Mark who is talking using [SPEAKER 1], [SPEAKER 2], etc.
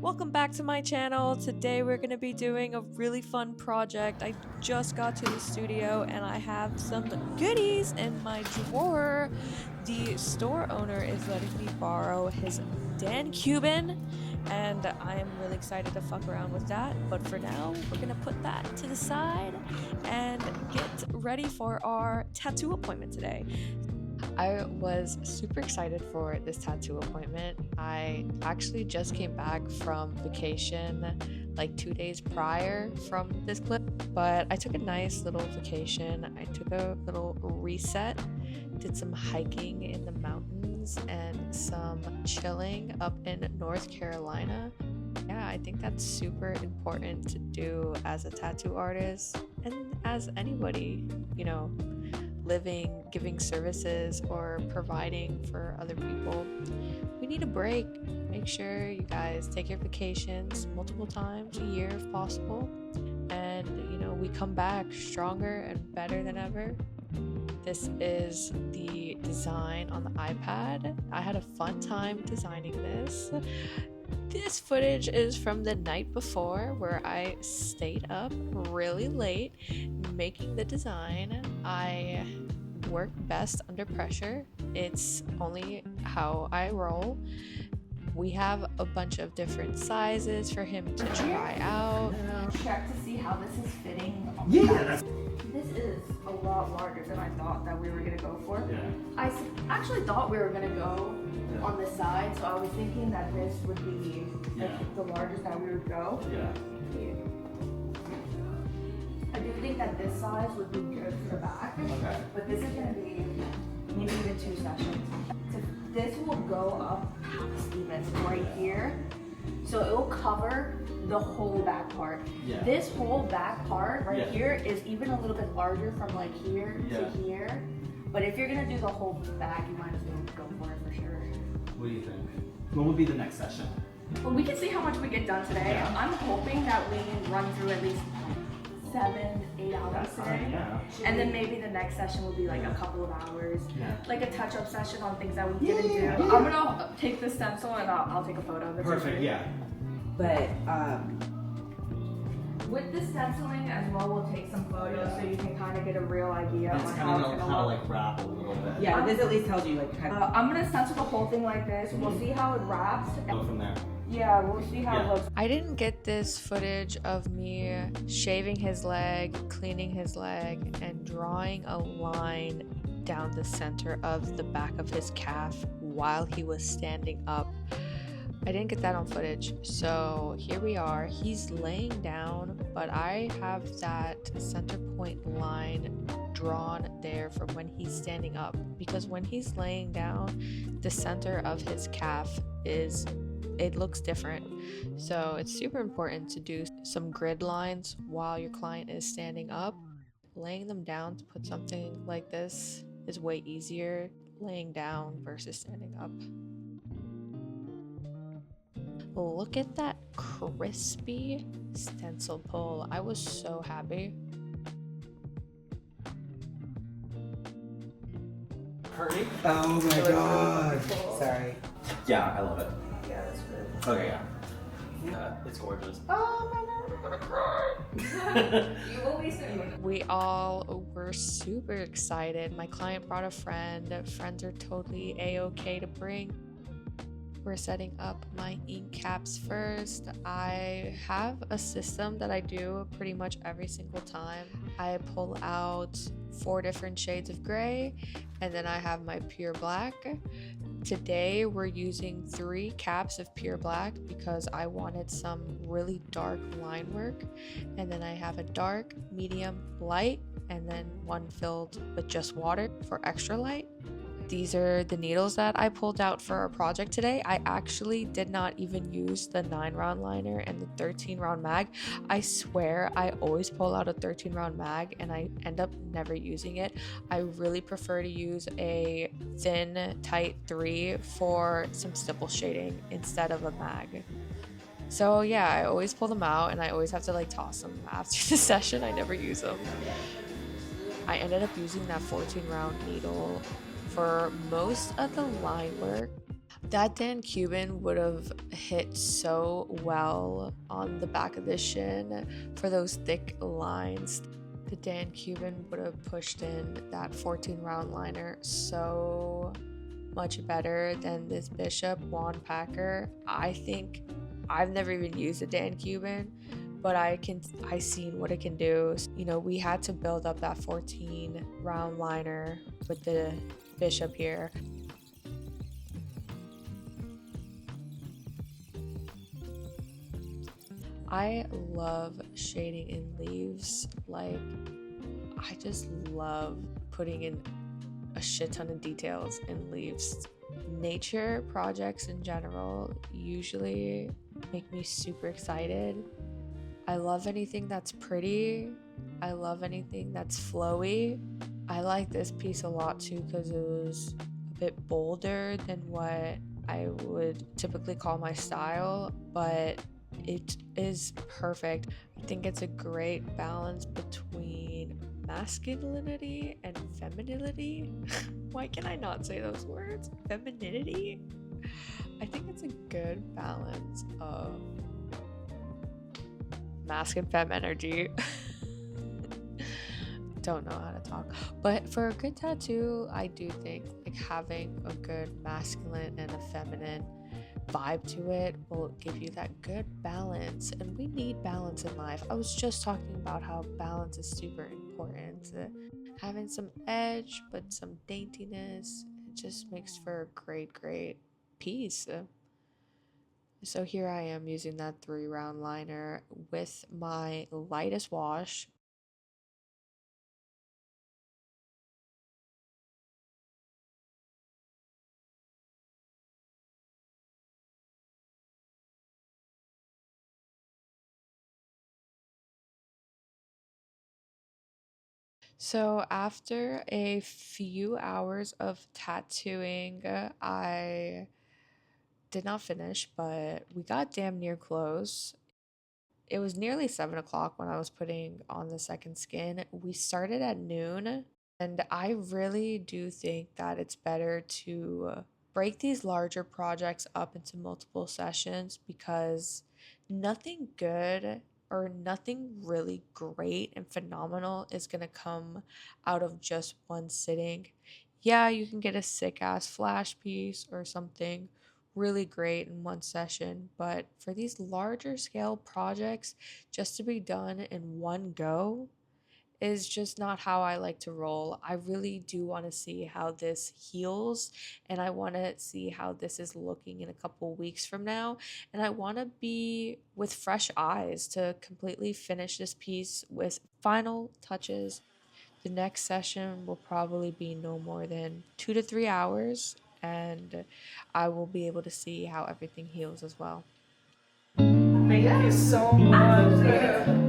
[SPEAKER 1] Welcome back to my channel. Today we're going to be doing a really fun project. I just got to the studio and I have some goodies in my drawer. The store owner is letting me borrow his Dan Cuban and I am really excited to fuck around with that. But for now, we're going to put that to the side and get ready for our tattoo appointment today. I was super excited for this tattoo appointment. I actually just came back from vacation like 2 days prior from this clip, but I took a nice little vacation. I took a little reset, did some hiking in the mountains and some chilling up in North Carolina. Yeah, I think that's super important to do as a tattoo artist and as anybody, living, giving services, or providing for other people. We need a break. Make sure you guys take your vacations multiple times a year if possible. And, we come back stronger and better than ever. This is the design on the iPad. I had a fun time designing this. This footage is from the night before where I stayed up really late making the design. I work best under pressure. It's only how I roll. We have a bunch of different sizes for him to try out.
[SPEAKER 2] Check to see how this is fitting.
[SPEAKER 3] Yeah.
[SPEAKER 2] This is a lot larger than I thought that we were gonna go for.
[SPEAKER 3] Yeah.
[SPEAKER 2] I actually thought we were gonna go on the side, so I was thinking that this would be the largest that we would go.
[SPEAKER 3] Yeah.
[SPEAKER 2] I do think that this size would be good for the back.
[SPEAKER 3] Okay.
[SPEAKER 2] But this is gonna be maybe even 2 sessions. So this will go up past even right here. So it will cover the whole back part.
[SPEAKER 3] Yeah.
[SPEAKER 2] This whole back part right here is even a little bit larger from like here to here. But if you're gonna do the whole back, you might as well go for it for sure.
[SPEAKER 3] What do you think? What would be the next session?
[SPEAKER 2] Well, we can see how much we get done today.
[SPEAKER 3] Yeah.
[SPEAKER 2] I'm hoping that we run through at least 7-8 hours today.
[SPEAKER 3] Yeah.
[SPEAKER 2] And then maybe the next session will be like a couple of hours.
[SPEAKER 3] Yeah.
[SPEAKER 2] Like a touch-up session on things that we didn't do. I'm gonna take the stencil and I'll take a photo of it.
[SPEAKER 3] Perfect. Yeah.
[SPEAKER 4] But
[SPEAKER 2] with the stenciling as well, we'll take some photos so you can kind of get a real idea
[SPEAKER 3] It's
[SPEAKER 2] on
[SPEAKER 3] kind
[SPEAKER 2] how
[SPEAKER 3] of
[SPEAKER 2] it's
[SPEAKER 3] know
[SPEAKER 2] gonna
[SPEAKER 3] how to
[SPEAKER 2] look.
[SPEAKER 3] like wrap a little bit.
[SPEAKER 4] yeah, this at least tells you like kind of.
[SPEAKER 2] I'm gonna stencil the whole thing like this. We'll see how it wraps.
[SPEAKER 3] Go from there.
[SPEAKER 2] Yeah, we'll see how it looks.
[SPEAKER 1] I didn't get this footage of me shaving his leg, cleaning his leg, and drawing a line down the center of the back of his calf while he was standing up. I didn't get that on footage, so here we are. He's laying down, but I have that center point line drawn there for when he's standing up, because when he's laying down, the center of his calf it looks different. So it's super important to do some grid lines while your client is standing up. Laying them down to put something like this is way easier laying down versus standing up. Look at that crispy stencil pull. I was so happy.
[SPEAKER 3] Hurry.
[SPEAKER 4] Oh my god. Sorry.
[SPEAKER 3] Yeah, I love it.
[SPEAKER 4] Yeah, that's good.
[SPEAKER 3] Okay, yeah. It's gorgeous.
[SPEAKER 2] Oh my god, I'm gonna cry. You always do.
[SPEAKER 1] We all were super excited. My client brought a friend. Friends are totally a-okay to bring. We're setting up my ink caps first. I have a system that I do pretty much every single time. I pull out 4 different shades of gray, and then I have my pure black. Today we're using 3 caps of pure black because I wanted some really dark line work, and then I have a dark, medium, light, and then one filled with just water for extra light. These are the needles that I pulled out for our project today. I actually did not even use the 9-round liner and the 13-round mag. I swear I always pull out a 13-round mag and I end up never using it. I really prefer to use a thin, tight 3 for some stipple shading instead of a mag. So yeah, I always pull them out and I always have to like toss them after the session. I never use them. I ended up using that 14-round needle for most of the line work. That Dan Cuban would have hit so well on the back of the shin for those thick lines. The Dan Cuban would have pushed in that 14 round liner so much better than this Bishop Wand Packer. I think I've never even used a Dan Cuban, but I seen what it can do. You know, we had to build up that 14 round liner with the Bishop here. I love shading in leaves. Like, I just love putting in a shit ton of details in leaves. Nature projects in general usually make me super excited. I love anything that's pretty. I love anything that's flowy. I like this piece a lot too because it was a bit bolder than what I would typically call my style, but it is perfect. I think it's a great balance between masculinity and femininity. Why can I not say those words? Femininity? I think it's a good balance of masc and femme energy. Don't know how to talk, but for a good tattoo, I do think like having a good masculine and a feminine vibe to it will give you that good balance, and we need balance in life. I was just talking about how balance is super important. Having some edge but some daintiness, it just makes for a great piece. So here I am using that 3 round liner with my lightest wash. So after a few hours of tattooing, I did not finish, but we got damn near close. It was nearly 7 o'clock when I was putting on the second skin. We started at noon, and I really do think that it's better to break these larger projects up into multiple sessions because nothing good or nothing really great and phenomenal is going to come out of just one sitting. Yeah, you can get a sick ass flash piece or something really great in one session, but for these larger scale projects, just to be done in one go is just not how I like to roll. I really do want to see how this heals, and I want to see how this is looking in a couple weeks from now, and I want to be with fresh eyes to completely finish this piece with final touches. The next session will probably be no more than 2 to 3 hours, and I will be able to see how everything heals as well.
[SPEAKER 4] Thank you so much.